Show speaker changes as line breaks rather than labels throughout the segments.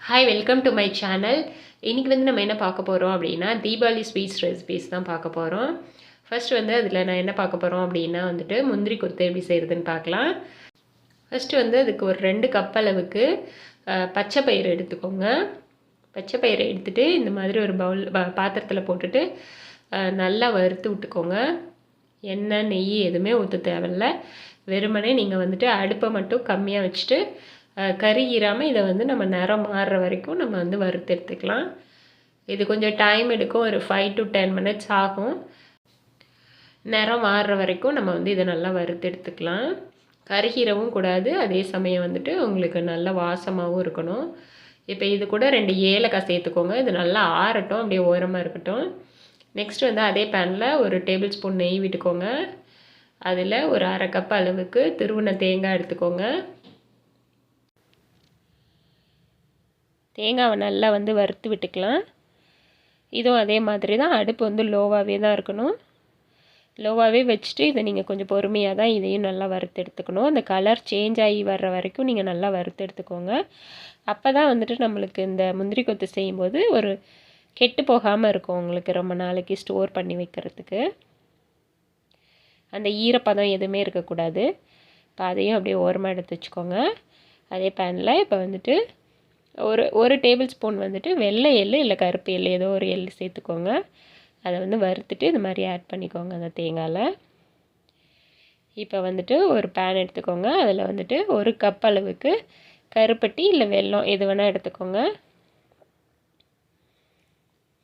Hi, welcome to my channel. இன்றைக்கி வந்து நம்ம என்ன பார்க்க போகிறோம் அப்படின்னா, தீபாவளி ஸ்வீட்ஸ் ரெசிபீஸ் தான் பார்க்க போகிறோம். ஃபர்ஸ்ட் வந்து அதில் நான் என்ன பார்க்க போகிறோம் அப்படின்னா வந்துட்டு முந்திரி கொத்து எப்படி செய்கிறதுன்னு பார்க்கலாம். ஃபஸ்ட்டு வந்து அதுக்கு ஒரு 2 கப் அளவுக்கு பச்சை பயிறு எடுத்துக்கோங்க. பச்சை பயிரை எடுத்துகிட்டு இந்த மாதிரி ஒரு பாத்திரத்தில் போட்டுட்டு நல்லா வறுத்து விட்டுக்கோங்க. எண்ணெய் நெய் எதுவுமே ஊற்ற தேவையில்ல. வெறுமனே நீங்கள் வந்துட்டு அடுப்பை மட்டும் கம்மியாக வச்சுட்டு கருகிராமல் இதை வந்து நம்ம நிறம் மாறுற வரைக்கும் நம்ம வந்து வறுத்து எடுத்துக்கலாம். இது கொஞ்சம் டைம் எடுக்கும், ஒரு 5 to 10 minutes ஆகும். நிறம் மாறுற வரைக்கும் நம்ம வந்து இதை நல்லா வறுத்து எடுத்துக்கலாம். கருகிரவும் கூடாது, அதே சமயம் வந்துட்டு உங்களுக்கு நல்ல வாசமாகவும் இருக்கணும். இப்போ இது கூட 2 ஏலக்காய் சேர்த்துக்கோங்க. இது நல்லா ஆறட்டும், அப்படியே ஓரமாக இருக்கட்டும். நெக்ஸ்ட் வந்து அதே பேனில் ஒரு டேபிள் ஸ்பூன் நெய் விட்டுக்கோங்க. அதில் ஒரு 1/2 கப் அளவுக்கு துருவின தேங்காய் எடுத்துக்கோங்க. தேங்காவை நல்லா வந்து வறுத்து விட்டுக்கலாம். இதுவும் அதே மாதிரி தான், அடுப்பு வந்து லோவாகவே தான் இருக்கணும். லோவாகவே வச்சுட்டு இதை நீங்கள் கொஞ்சம் பொறுமையாக தான் இதையும் நல்லா வறுத்து எடுத்துக்கணும். அந்த கலர் சேஞ்ச் ஆகி வர்ற வரைக்கும் நீங்கள் நல்லா வறுத்து எடுத்துக்கோங்க. அப்போ தான் வந்துட்டு நம்மளுக்கு இந்த முந்திரி கொத்து செய்யும்போது ஒரு கெட்டு போகாமல் இருக்கும், உங்களுக்கு ரொம்ப நாளைக்கு ஸ்டோர் பண்ணி வைக்கிறதுக்கு. அந்த ஈரப்பதம் எதுவுமே இருக்கக்கூடாது. இப்போ அதையும் அப்படியே ஓரமாக எடுத்து வச்சுக்கோங்க. அதே பேனில் இப்போ வந்துட்டு ஒரு டேபிள் ஸ்பூன் வந்துட்டு வெள்ளை எள்ளு இல்லை கருப்பு எள்ளு ஏதோ ஒரு எள்ளு சேர்த்துக்கோங்க. அதை வந்து வறுத்துட்டு இது மாதிரி ஆட் பண்ணிக்கோங்க அந்த தேங்காயில். இப்போ வந்துட்டு ஒரு பேன் எடுத்துக்கோங்க. அதில் வந்துட்டு 1 கப் அளவுக்கு கருப்பட்டி இல்லை வெல்லம் எது வேணால் எடுத்துக்கோங்க.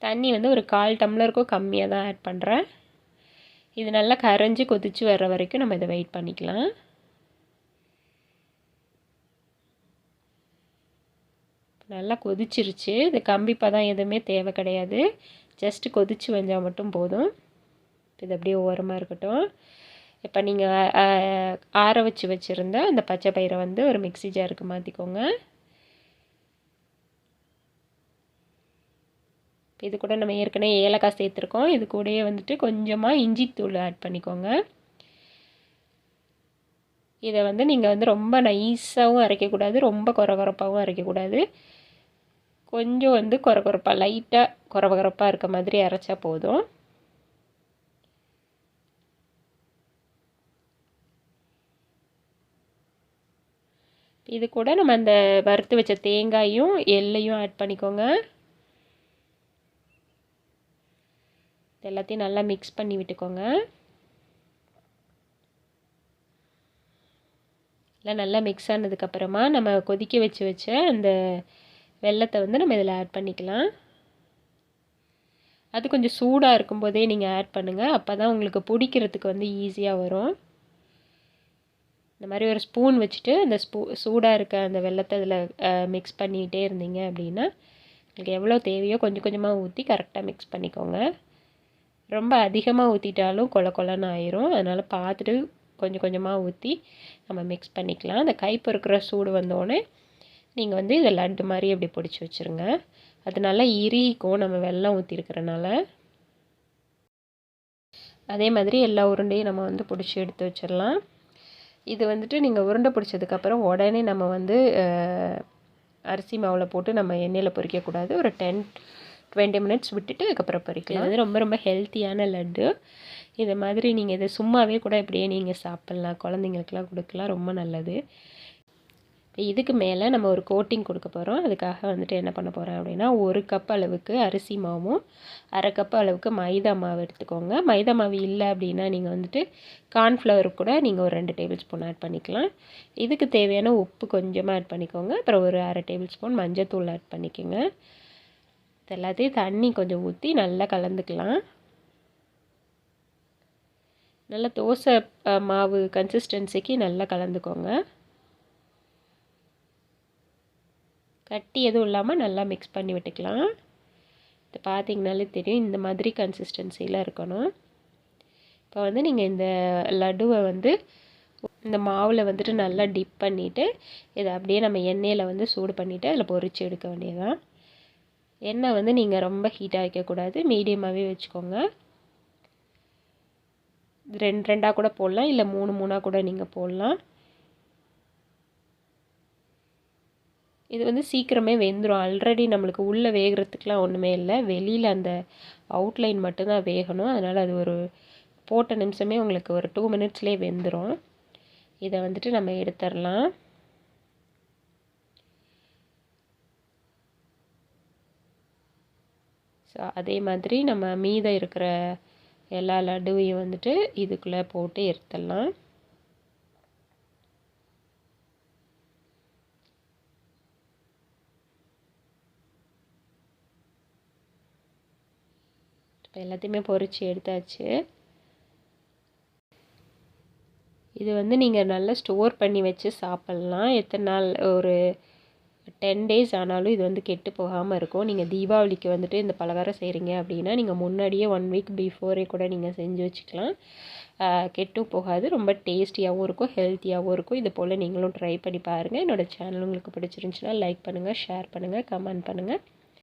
தண்ணி வந்து ஒரு 1/4 டம்ளருக்கும் கம்மியாக தான் ஆட் பண்ணுறேன். இது நல்லா கரைஞ்சி கொதித்து வர்ற வரைக்கும் நம்ம இதை வெயிட் பண்ணிக்கலாம். நல்லா கொதிச்சிருச்சு. இது கம்பி பதம் எதுவுமே தேவை கிடையாது, ஜஸ்ட்டு கொதித்து வந்தால் மட்டும் போதும். இது அப்படியே ஓரமாக இருக்கட்டும். இப்போ நீங்கள் ஆற வச்சுருந்த அந்த பச்சை பயிரை வந்து ஒரு மிக்ஸி ஜாருக்கு மாற்றிக்கோங்க. இது கூட நம்ம ஏற்கனவே ஏலக்காய் சேர்த்துருக்கோம். இது கூடயே வந்துட்டு கொஞ்சமாக இஞ்சி தூள் ஆட் பண்ணிக்கோங்க. இதை வந்து நீங்கள் வந்து ரொம்ப நைஸாகவும் அரைக்கக்கூடாது, ரொம்ப கொரகொரப்பாகவும் அரைக்கக்கூடாது. கொஞ்சம் வந்து கொரகொரப்பாக லைட்டாக கொரகொரப்பாக இருக்க மாதிரி அரைச்சா போதும். இது கூட நம்ம அந்த வறுத்து வச்ச தேங்காயும் எள்ளையும் ஆட் பண்ணிக்கோங்க. எல்லாத்தையும் நல்லா மிக்ஸ் பண்ணி விட்டுக்கோங்க. எல்லாம் நல்லா மிக்ஸ் ஆனதுக்கப்புறமா நம்ம கொதிக்க வச்ச அந்த வெல்லத்தை வந்து நம்ம இதில் ஆட் பண்ணிக்கலாம். அது கொஞ்சம் சூடாக இருக்கும்போதே நீங்கள் ஆட் பண்ணுங்கள், அப்போ தான் உங்களுக்கு பிடிக்கிறதுக்கு வந்து ஈஸியாக வரும். இந்த மாதிரி ஒரு ஸ்பூன் வச்சுட்டு அந்த சூடாக இருக்க அந்த வெல்லத்தை அதில் மிக்ஸ் பண்ணிகிட்டே இருந்தீங்க அப்படின்னா உங்களுக்கு எவ்வளோ தேவையோ கொஞ்சம் கொஞ்சமாக ஊற்றி கரெக்டாக மிக்ஸ் பண்ணிக்கோங்க. ரொம்ப அதிகமாக ஊற்றிட்டாலும் கொல கொலன்னு ஆயிரும். அதனால் பார்த்துட்டு கொஞ்சம் கொஞ்சமாக ஊற்றி நம்ம மிக்ஸ் பண்ணிக்கலாம். அந்த கை பொறுக்கிற சூடு வந்தோடனே நீங்கள் வந்து இதை லட்டு மாதிரி அப்படி பிடிச்சி வச்சுருங்க. அது நல்லா இறுகிக்கும் நம்ம வெல்லம் ஊற்றிருக்கிறனால. அதே மாதிரி எல்லா உருண்டையும் நம்ம வந்து பிடிச்சி எடுத்து வச்சிடலாம். இது வந்துட்டு நீங்கள் உருண்டை பிடிச்சதுக்கப்புறம் உடனே நம்ம வந்து அரிசி மாவில் போட்டு நம்ம எண்ணெயில் பொரிக்கக்கூடாது. ஒரு 10-20 மினிட்ஸ் விட்டுட்டு அதுக்கப்புறம் பொரிக்கலாம். அது ரொம்ப ரொம்ப ஹெல்த்தியான லட்டு. இது மாதிரி நீங்கள் இதை சும்மாவே கூட இப்படியே நீங்கள் சாப்பிட்லாம், குழந்தைங்களுக்கெல்லாம் கொடுக்கலாம், ரொம்ப நல்லது. இப்போ இதுக்கு மேலே நம்ம ஒரு கோட்டிங் கொடுக்க போகிறோம். அதுக்காக வந்துட்டு என்ன பண்ண போகிறோம் அப்படின்னா, 1 கப் அளவுக்கு அரிசி மாவும் 1/2 கப் அளவுக்கு மைதா மாவு எடுத்துக்கோங்க. மைதா மாவு இல்லை அப்படின்னா நீங்கள் வந்துட்டு கார்ன்ஃப்ளவர் கூட நீங்கள் ஒரு 2 டேபிள் ஸ்பூன் ஆட் பண்ணிக்கலாம். இதுக்கு தேவையான உப்பு கொஞ்சமாக ஆட் பண்ணிக்கோங்க. அப்புறம் ஒரு 1/2 டேபிள் ஸ்பூன் மஞ்சத்தூள் ஆட் பண்ணிக்கோங்க. இது எல்லாத்தையும் தண்ணி கொஞ்சம் ஊற்றி நல்லா கலந்துக்கலாம். நல்லா தோசை மாவு கன்சிஸ்டன்சிக்கு நல்லா கலந்துக்கோங்க. கட்டி எதுவும் இல்லாமல் நல்லா மிக்ஸ் பண்ணி விட்டுக்கலாம். இது பார்த்திங்கனாலே தெரியும், இந்த மாதிரி கன்சிஸ்டன்சியில் இருக்கணும். இப்போ வந்து நீங்கள் இந்த லட்டுவை வந்து இந்த மாவில் வந்துட்டு நல்லா டிப் பண்ணிவிட்டு இதை அப்படியே நம்ம எண்ணெயில் வந்து சூடு பண்ணிவிட்டு அதில் பொரித்து எடுக்க வேண்டியதுதான். எண்ணெய் வந்து நீங்கள் ரொம்ப ஹீட்டாக வைக்கக்கூடாது, மீடியமாகவே வச்சுக்கோங்க. 2 கூட போடலாம், இல்லை 3 கூட நீங்கள் போடலாம். இது வந்து சீக்கிரமே வெந்துடும். ஆல்ரெடி நம்மளுக்கு உள்ளே வேகிறதுக்குலாம் ஒன்றுமே இல்லை, வெளியில் அந்த அவுட்லைன் மட்டும்தான் வேகணும். அதனால் அது ஒரு போட்ட நிமிஷமே உங்களுக்கு ஒரு 2 மினிட்ஸ்லேயே வெந்துடும். இதை வந்துட்டு நம்ம எடுத்துடலாம். ஸோ அதே மாதிரி நம்ம மீதம் இருக்கிற எல்லா லட்டுவையும் வந்துட்டு இதுக்குள்ளே போட்டு எடுத்துடலாம். இப்போ எல்லாத்தையுமே பொரிச்சு எடுத்தாச்சு. இது வந்து நீங்கள் நல்லா ஸ்டோர் பண்ணி வச்சு சாப்பிட்லாம். எத்தனை நாள், ஒரு 10 டேஸ் ஆனாலும் இது வந்து கெட்டு போகாமல் இருக்கும். நீங்கள் தீபாவளிக்கு வந்துட்டு இந்த பலகாரம் செய்கிறீங்க அப்படின்னா நீங்கள் முன்னாடியே 1 வீக் பிஃபோரே கூட நீங்கள் செஞ்சு வச்சுக்கலாம். கெட்டும் போகாது, ரொம்ப டேஸ்டியாகவும் இருக்கும், ஹெல்த்தியாகவும் இருக்கும். இது போல் நீங்களும் ட்ரை பண்ணி பாருங்கள். என்னோடய சேனல் உங்களுக்கு பிடிச்சிருந்துச்சுன்னா லைக் பண்ணுங்கள், ஷேர் பண்ணுங்கள், கமெண்ட் பண்ணுங்கள்.